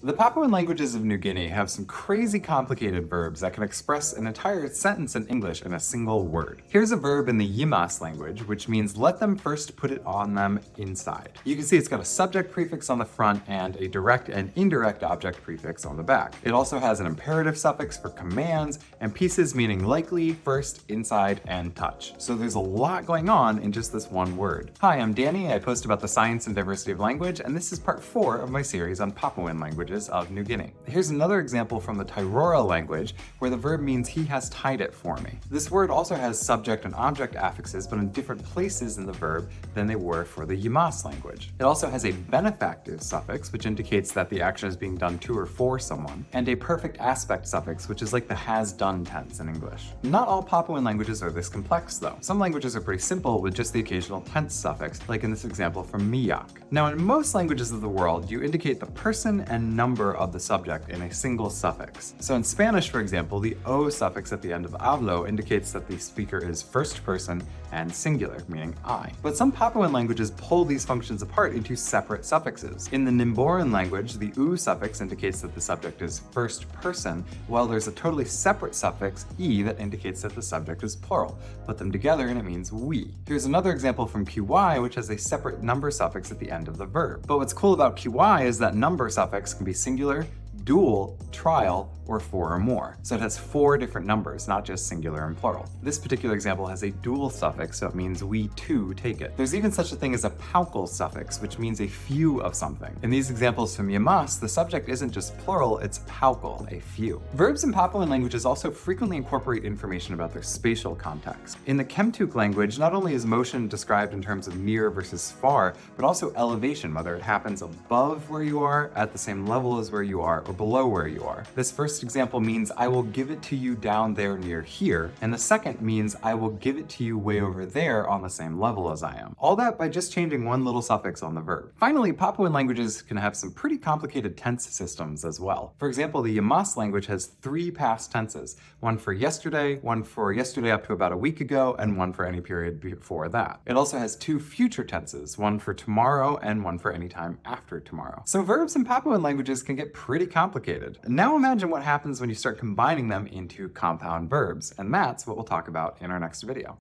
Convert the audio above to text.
The Papuan languages of New Guinea have some crazy complicated verbs that can express an entire sentence in English in a single word. Here's a verb in the Yimas language, which means let them first put it on them inside. You can see it's got a subject prefix on the front and a direct and indirect object prefix on the back. It also has an imperative suffix for commands and pieces meaning likely, first, inside, and touch. So there's a lot going on in just this one word. Hi, I'm Danny. I post about the science and diversity of language, and this is part 4 of my series on Papuan languages of New Guinea. Here's another example from the Tyor language where the verb means he has tied it for me. This word also has subject and object affixes, but in different places in the verb than they were for the Yimas language. It also has a benefactive suffix, which indicates that the action is being done to or for someone, and a perfect aspect suffix, which is like the has done tense in English. Not all Papuan languages are this complex though. Some languages are pretty simple with just the occasional tense suffix, like in this example from Miyak. Now in most languages of the world, you indicate the person and number of the subject in a single suffix. So in Spanish, for example, the O suffix at the end of hablo indicates that the speaker is first person and singular, meaning I. But some Papuan languages pull these functions apart into separate suffixes. In the Nimboran language, the U suffix indicates that the subject is first person, while there's a totally separate suffix, E, that indicates that the subject is plural. Put them together and it means we. Here's another example from QY, which has a separate number suffix at the end of the verb. But what's cool about QY is that number suffix can be singular, dual, trial, or 4 or more. So it has 4 different numbers, not just singular and plural. This particular example has a dual suffix, so it means we too take it. There's even such a thing as a paukal suffix, which means a few of something. In these examples from Yimas, the subject isn't just plural, it's paukal, a few. Verbs in Papuan languages also frequently incorporate information about their spatial context. In the Kemtuk language, not only is motion described in terms of near versus far, but also elevation, whether it happens above where you are, at the same level as where you are, or below where you are. This first example means I will give it to you down there near here, and the second means I will give it to you way over there on the same level as I am. All that by just changing one little suffix on the verb. Finally, Papuan languages can have some pretty complicated tense systems as well. For example, the Yimas language has 3 past tenses, one for yesterday up to about a week ago, and one for any period before that. It also has 2 future tenses, one for tomorrow and one for any time after tomorrow. So verbs in Papuan languages can get pretty complicated. Now imagine what happens when you start combining them into compound verbs, and that's what we'll talk about in our next video.